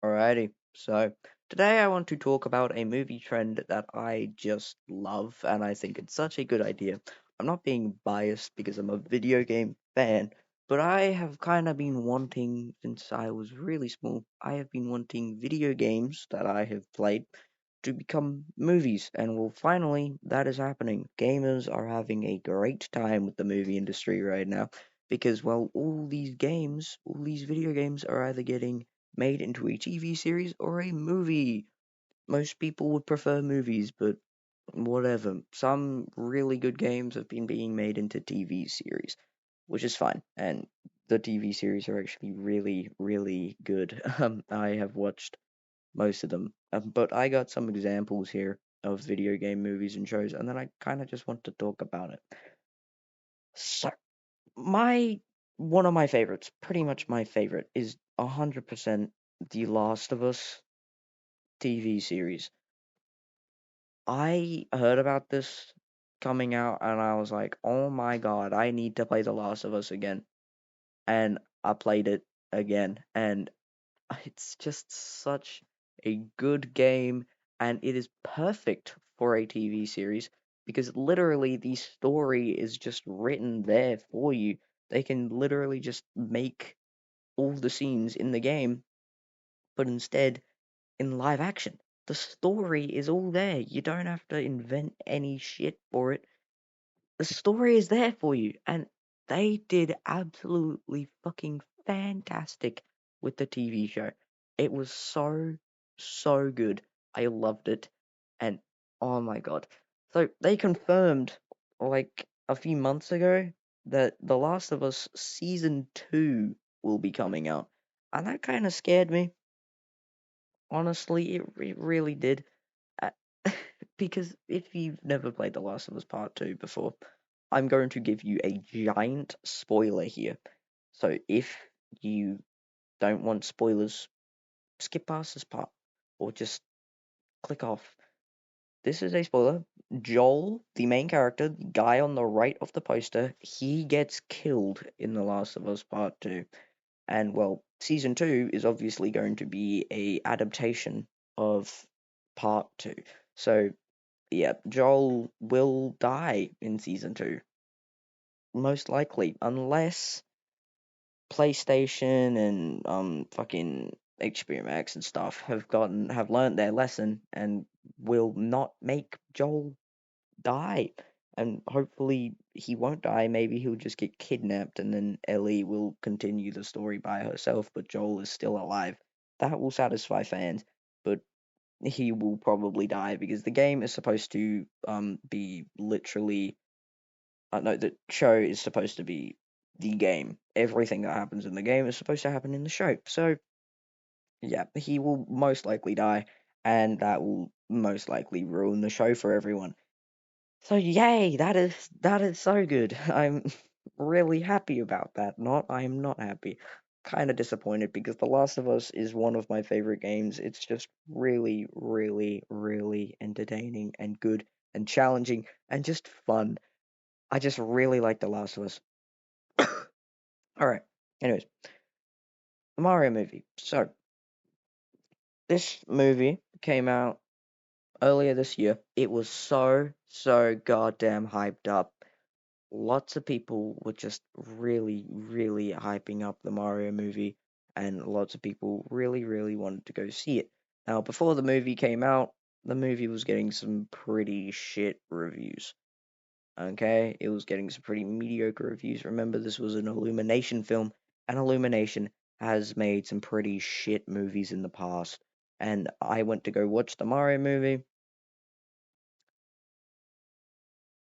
Alrighty, so today I want to talk about a movie trend that I just love, and I think it's such a good idea. I'm not being biased because I'm a video game fan, but I have kind of been wanting, since I was really small, I have been wanting video games that I have played to become movies, and well, finally, that is happening. Gamers are having a great time with the movie industry right now because, well, all these video games are either getting made into a TV series or a movie. Most people would prefer movies, but whatever. Some really good games have been being made into TV series, which is fine. And the TV series are actually really, really good. I have watched most of them, but I got some examples here of video game movies and shows, and then I kind of just want to talk about it. So, my one of my favorites, pretty much my favorite, is 100% The Last of Us TV series. I heard about this coming out and I was like, oh my god, I need to play The Last of Us again. And I played it again, and it's just such a good game, and it is perfect for a TV series because literally the story is just written there for you. They can literally just make all the scenes in the game, but instead in live action. The story is all there. You don't have to invent any shit for it. The story is there for you. And they did absolutely fucking fantastic with the TV show. It was so, so good. I loved it. And oh my god. So they confirmed, like, a few months ago that The Last of Us Season 2 will be coming out. And that kind of scared me. Honestly, it really did. Uh, because if you've never played The Last of Us Part 2 before, I'm going to give you a giant spoiler here. So if you don't want spoilers, skip past this part or just click off. This is a spoiler. Joel, the main character, the guy on the right of the poster, he gets killed in The Last of Us Part 2. And well, season 2 is obviously going to be a adaptation of part 2. So yeah, Joel will die in season 2, most likely, unless PlayStation and fucking HBO Max and stuff have learned their lesson and will not make Joel die. And hopefully he won't die. Maybe he'll just get kidnapped and then Ellie will continue the story by herself, but Joel is still alive. That will satisfy fans, but he will probably die because the game is supposed to be literally no, the show is supposed to be the game. Everything that happens in the game is supposed to happen in the show. So yeah, he will most likely die, and that will most likely ruin the show for everyone. So yay, that is so good. I'm really happy about that. Not I am not happy. Kind of disappointed because The Last of Us is one of my favorite games. It's just really, really, really entertaining and good and challenging and just fun. I just really like The Last of Us. All right. Anyways, the Mario movie. So this movie came out earlier this year. It was so goddamn hyped up. Lots of people were just really, really hyping up the Mario movie, and lots of people really, really wanted to go see it. Now, before the movie came out, the movie was getting some pretty shit reviews. Okay, it was getting some pretty mediocre reviews. Remember, this was an Illumination film, and Illumination has made some pretty shit movies in the past. And I went to go watch the Mario movie.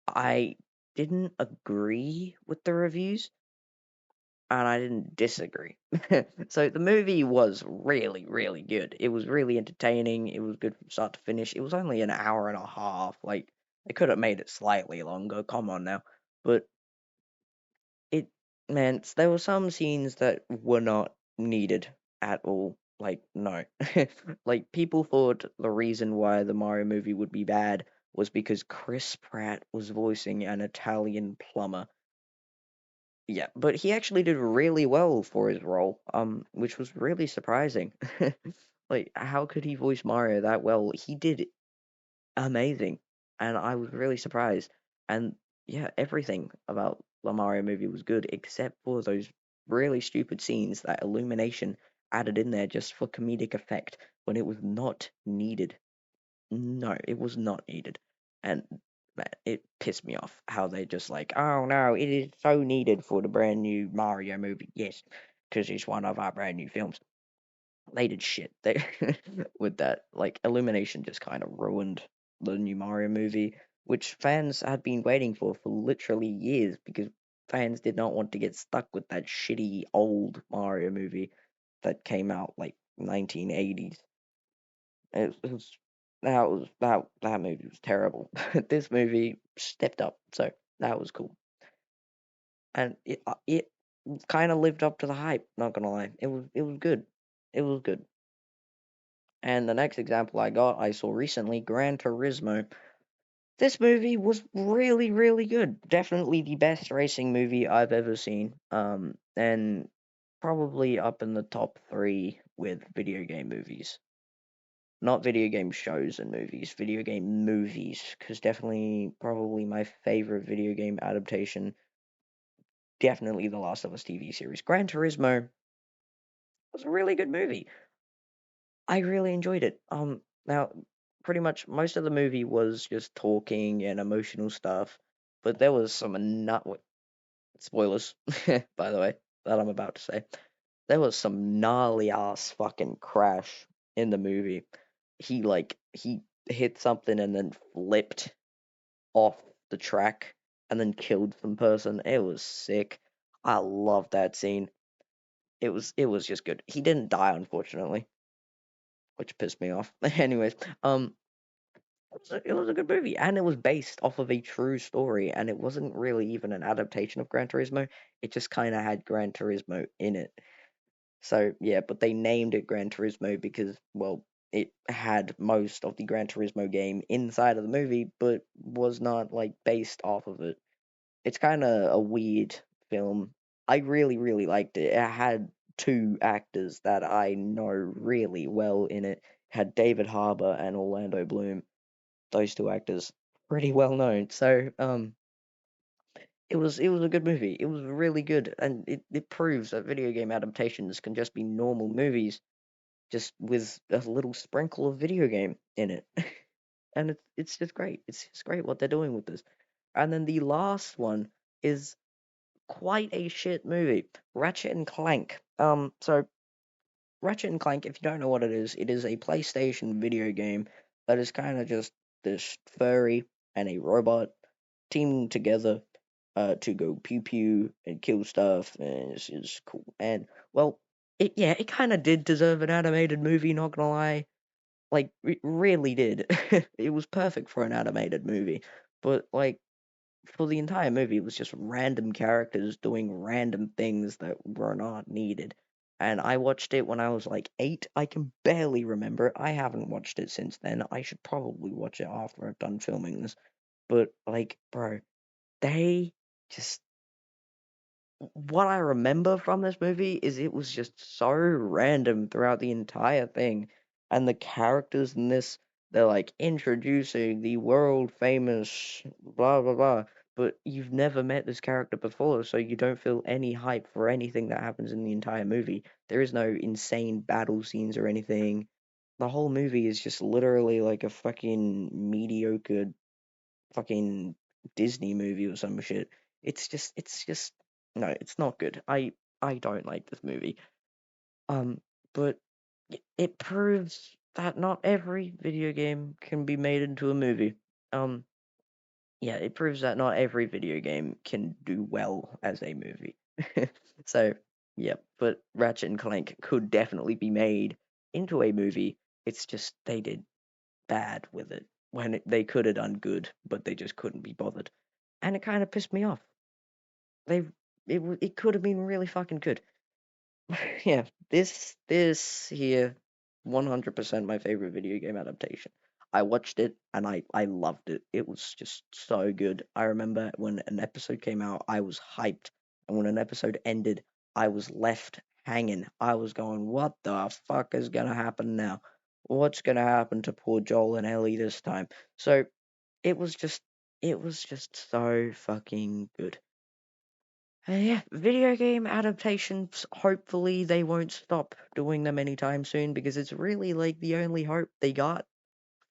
I didn't agree with the reviews, and I didn't disagree. So the movie was really, really good. It was really entertaining. It was good from start to finish. It was only an hour and a half. Like, they could have made it slightly longer. Come on now. But it meant there were some scenes that were not needed at all. Like, no. Like, people thought the reason why the Mario movie would be bad was because Chris Pratt was voicing an Italian plumber. Yeah, but he actually did really well for his role, which was really surprising. Like, how could he voice Mario that well? He did amazing, and I was really surprised. And yeah, everything about the Mario movie was good except for those really stupid scenes that Illumination added in there just for comedic effect when it was not needed. No, it was not needed. And man, it pissed me off how they just like, oh no, it is so needed for the brand new Mario movie. Yes, because it's one of our brand new films. They did shit. They with that. Like Illumination just kind of ruined the new Mario movie, which fans had been waiting for literally years because fans did not want to get stuck with that shitty old Mario movie that came out like 1980s. It was that movie was terrible. This movie stepped up, so that was cool, and it kind of lived up to the hype. Not gonna lie, it was good. It was good. And the next example I saw recently, Gran Turismo. This movie was really, really good. Definitely the best racing movie I've ever seen. And probably up in the top three with video game movies. Not video game shows and movies, video game movies. Because definitely, probably my favorite video game adaptation, definitely The Last of Us TV series. Gran Turismo was a really good movie. I really enjoyed it. Now pretty much most of the movie was just talking and emotional stuff, but there was some not spoilers, by the way, that I'm about to say. There was some gnarly ass fucking crash in the movie. He hit something and then flipped off the track and then killed some person. It was sick. I love that scene. It was just good. He didn't die, unfortunately, which pissed me off. Anyways, it was a good movie, and it was based off of a true story, and it wasn't really even an adaptation of Gran Turismo. It just kind of had Gran Turismo in it. So yeah, but they named it Gran Turismo because, well, it had most of the Gran Turismo game inside of the movie, but was not like based off of it. It's kind of a weird film. I really, really liked it. It had two actors that I know really well in it. It had David Harbour and Orlando Bloom, those two actors pretty well known. So it was a good movie. It was really good, and it proves that video game adaptations can just be normal movies, just with a little sprinkle of video game in it. And it's just great. It's just great what they're doing with this. And then the last one is quite a shit movie, Ratchet and Clank. So Ratchet and Clank, if you don't know what it is a PlayStation video game that is kind of just this furry and a robot teaming together to go pew pew and kill stuff, and it's cool. And well, it kind of did deserve an animated movie. Not gonna lie, like it really did. It was perfect for an animated movie, but like for the entire movie, it was just random characters doing random things that were not needed. And I watched it when I was like 8. I can barely remember. I haven't watched it since then. I should probably watch it after I've done filming this. But like, bro, they just what I remember from this movie is it was just so random throughout the entire thing. And the characters in this, they're like introducing the world famous blah blah blah. But you've never met this character before, so you don't feel any hype for anything that happens in the entire movie. There is no insane battle scenes or anything. The whole movie is just literally like a fucking mediocre fucking Disney movie or some shit. It's just no, it's not good. I don't like this movie. Um, but it proves that not every video game can be made into a movie. Um, yeah, it proves that not every video game can do well as a movie. So, yeah, but Ratchet and Clank could definitely be made into a movie. It's just they did bad with it when they could have done good, but they just couldn't be bothered, and it kind of pissed me off. They it could have been really fucking good. Yeah, this here, 100% my favorite video game adaptation. I watched it and I loved it. It was just so good. I remember when an episode came out, I was hyped, and when an episode ended, I was left hanging. I was going, what the fuck is gonna happen now? What's gonna happen to poor Joel and Ellie this time? So it was just, it was just so fucking good. And yeah, video game adaptations, hopefully they won't stop doing them anytime soon because it's really like the only hope they got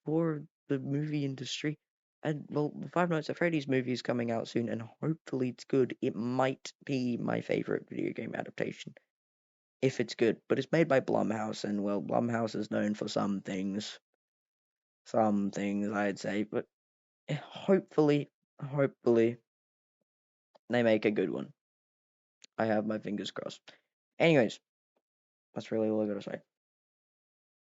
for the movie industry. And well, the Five Nights at Freddy's movie is coming out soon, and hopefully it's good. It might be my favorite video game adaptation if it's good, but it's made by Blumhouse, and well, Blumhouse is known for some things I'd say, but hopefully they make a good one. I have my fingers crossed. Anyways, that's really all I gotta say.